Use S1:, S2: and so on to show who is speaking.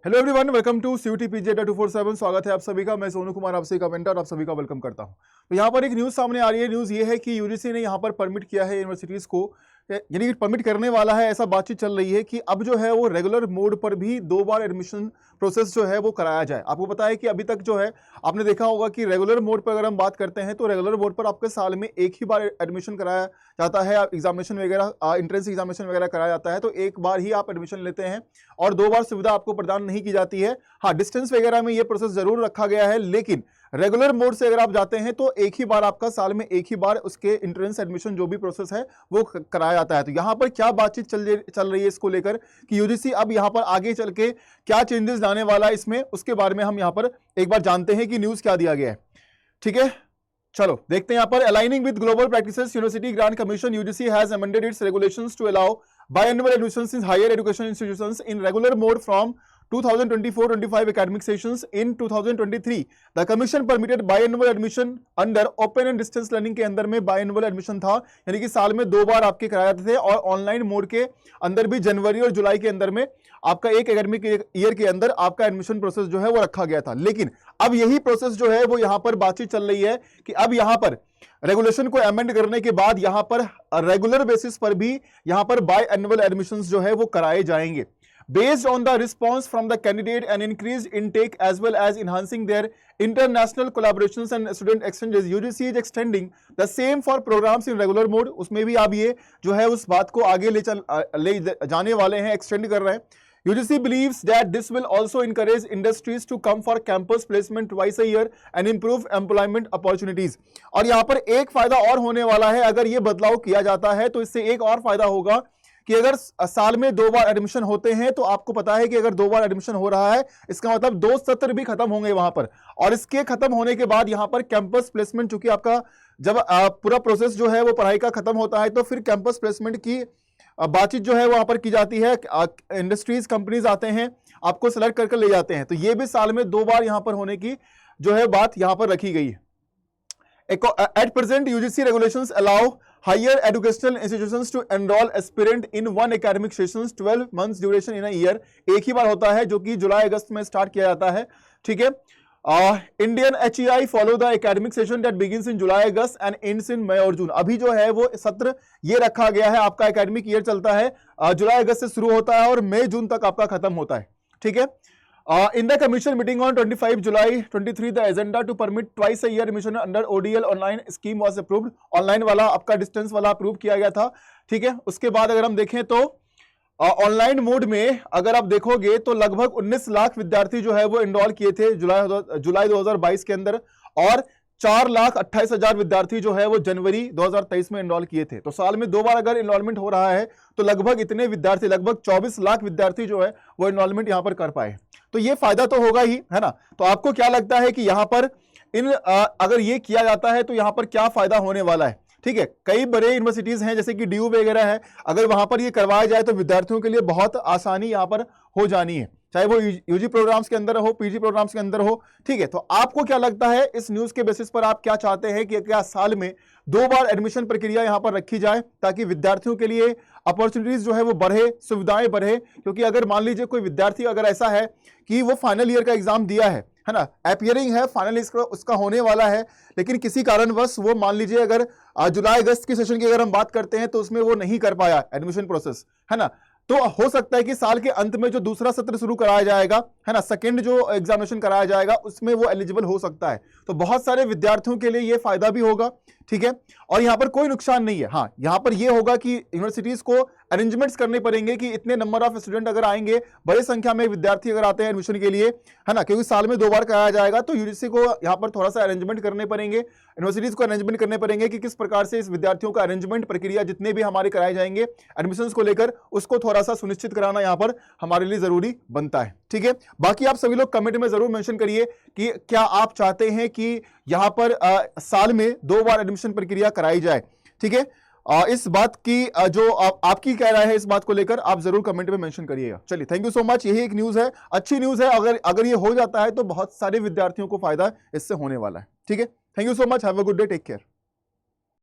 S1: Hello everyone, welcome to CUT PG 247। स्वागत है आप सभी का। मैं सोनू कुमार आपसे का मेंटर आप सभी का वेलकम करता हूं। तो यहाँ पर एक न्यूज़ सामने आ रही है। न्यूज़ ये है कि यूजीसी ने यहाँ पर परमिट किया है यूनिवर्सिटीज़ को, यानी कि परमिट करने वाला है। ऐसा बातचीत चल रही है कि अब जो है वो रेगुलर मोड पर भी 2 बार एडमिशन प्रोसेस जो है वो कराया जाए। आपको पता है कि अभी तक जो है आपने देखा होगा कि रेगुलर मोड पर अगर हम बात करते हैं तो रेगुलर मोड पर आपके साल में एक ही बार एडमिशन कराया जाता है। एग्जामिनेशन वगैरह, एंट्रेंस एग्जामिनेशन वगैरह कराया जाता है, तो एक बार ही आप एडमिशन लेते हैं और 2 बार सुविधा आपको प्रदान नहीं की जाती है। हाँ, डिस्टेंस वगैरह में ये प्रोसेस जरूर रखा गया है, लेकिन रेगुलर मोड से अगर आप जाते हैं तो एक ही बार आपका साल में एक ही बार उसके एंट्रेंस एडमिशन जो भी प्रोसेस है वो कराया जाता है। तो यहाँ पर क्या बातचीत चल रही है इसको लेकर कि यूजीसी अब यहाँ पर आगे चल के क्या चेंजेस लाने वाला है इसमें, उसके बारे में हम यहाँ पर एक बार जानते हैं कि न्यूज क्या दिया गया है। ठीक है, चलो देखते हैं यहाँ पर। Aligning with global practices, University Grant Commission UGC has amended its regulations to allow biannual admissions in higher education institutions in regular mode from 2024-25 academic sessions. In 2023 the commission permitted biannual admission under open and distance learning के अंदर में biannual admission था, यानी कि साल में 2 बार आपके कराए जाते थे, और ऑनलाइन मोड के अंदर भी जनवरी और जुलाई के अंदर में आपका एक एकेडमिक ईयर के अंदर आपका एडमिशन प्रोसेस जो है वो रखा गया था। लेकिन अब यही प्रोसेस जो है वो यहाँ पर बातचीत चल रही है कि अब यहाँ पर रेगुलेशन को अमेंड करने के बाद यहां पर रेगुलर बेसिस पर भी यहां पर बाय एनुअल एडमिशंस जो है वो कराए जाएंगे। Based on the response from the candidate and increased intake as well as enhancing their international collaborations and student exchanges, UGC is extending the same for programs in regular mode. उसमें भी आप ये जो है उस बात को आगे ले जाने वाले हैं, एक्सटेंड कर रहे हैं। UGC believes that this will also encourage industries to come for campus placement twice a year and improve employment opportunities. और यहाँ पर एक फायदा और होने वाला है, अगर ये बदलाव किया जाता है तो इससे एक और फायदा होगा कि अगर साल में 2 बार एडमिशन होते हैं तो आपको पता है कि अगर 2 बार एडमिशन हो रहा है इसका मतलब 2 सत्र भी खत्म होंगे वहां पर, और इसके खत्म होने के बाद यहाँ पर कैंपस प्लेसमेंट, चूंकि आपका जब पूरा प्रोसेस जो है वो पढ़ाई का खत्म होता है तो फिर कैंपस प्लेसमेंट की बातचीत जो है वहां पर की जाती है। इंडस्ट्रीज, कंपनीज आते हैं, आपको सेलेक्ट करके ले जाते हैं, तो ये भी साल में 2 बार यहां पर होने की जो है बात यहां पर रखी गई है। At present UGC regulations allow higher educational institutions to enroll aspirant in 1 academic sessions 12 months duration in a year. एक ही बार होता है जो कि जुलाई अगस्त में स्टार्ट किया जाता है। ठीक है, Indian HEI follow the academic session that begins in July August and ends in May और जून। अभी जो है वो सत्र ये रखा गया है, आपका एकेडमिक ईयर चलता है, जुलाई अगस्त से शुरू होता है और मई जून तक आपका खत्म होता है। ठीक है, in the commission meeting on 25 July 23 the agenda to permit twice a year admission under ODL online scheme was approved. Online वाला आपका डिस्टेंस वाला अप्रूव किया गया था। ठीक है, उसके बाद अगर हम देखें तो ऑनलाइन मोड में अगर आप देखोगे तो लगभग 19 लाख विद्यार्थी जो है वो एनरोल किए थे जुलाई 2022 के अंदर, और 4,28,000 विद्यार्थी जो है वो जनवरी 2023 में एनरोल किए थे। तो साल में 2 बार अगर एनरोलमेंट हो रहा है तो लगभग इतने विद्यार्थी, लगभग 24 लाख विद्यार्थी जो है वो एनरोलमेंट यहां पर कर पाए, तो ये फायदा तो होगा ही, है ना। तो आपको क्या लगता है कि यहां पर अगर ये किया जाता है तो यहां पर क्या फायदा होने वाला है? ठीक है, कई बड़े यूनिवर्सिटीज हैं जैसे कि DU वगैरह है, अगर वहां पर ये करवाया जाए तो विद्यार्थियों के लिए बहुत आसानी यहां पर हो जानी है, चाहे वो यूजी प्रोग्राम्स के अंदर हो, पीजी प्रोग्राम्स के अंदर हो। ठीक है, तो आपको क्या लगता है इस न्यूज के बेसिस पर, आप क्या चाहते हैं कि क्या साल में 2 बार एडमिशन प्रक्रिया यहां पर रखी जाए ताकि विद्यार्थियों के लिए अपॉर्चुनिटीज जो है वो बढ़े, सुविधाएं बढ़े? क्योंकि अगर मान लीजिए कोई विद्यार्थी अगर ऐसा है कि वो फाइनल ईयर का एग्जाम दिया है ना, अपियरिंग है, फाइनल उसका होने वाला है, लेकिन किसी कारणवश वो मान लीजिए अगर जुलाई अगस्त की सेशन की अगर हम बात करते हैं तो उसमें वो नहीं कर पाया एडमिशन प्रोसेस, है ना, तो हो सकता है कि साल के अंत में जो दूसरा सत्र शुरू कराया जाएगा, है ना, सेकंड जो एग्जामिनेशन कराया जाएगा उसमें वो एलिजिबल हो सकता है। तो बहुत सारे विद्यार्थियों के लिए ये फायदा भी होगा। ठीक है, और यहां पर कोई नुकसान नहीं है। हाँ, यहां पर ये होगा कि यूनिवर्सिटीज को अरेंजमेंट्स करने पड़ेंगे कि इतने नंबर ऑफ स्टूडेंट अगर आएंगे, बड़ी संख्या में विद्यार्थी अगर आते हैं एडमिशन के लिए, है ना, क्योंकि साल में 2 बार कराया जाएगा तो यूजीसी को यहां पर थोड़ा सा अरेंजमेंट करने पड़ेंगे, यूनिवर्सिटीज को अरेंजमेंट करने पड़ेंगे कि किस प्रकार से इस विद्यार्थियों का अरेंजमेंट प्रक्रिया जितने भी हमारे कराए जाएंगे एडमिशन को लेकर, उसको थोड़ा सा सुनिश्चित कराना यहां पर हमारे लिए जरूरी बनता है। ठीक है, बाकी आप सभी लोग कमेंट में जरूर मेंशन करिए कि क्या आप चाहते हैं कि यहां पर साल में 2 बार एडमिशन प्रक्रिया कराई जाए। ठीक है, इस बात की जो आपकी क्या राय है इस बात को लेकर, आप जरूर कमेंट में मेंशन करिएगा। चलिए, थैंक यू सो मच। यही एक न्यूज है, अच्छी न्यूज है। अगर ये हो जाता है तो बहुत सारे विद्यार्थियों को फायदा इससे होने वाला है। ठीक है, thank you so much, have a good day, take care.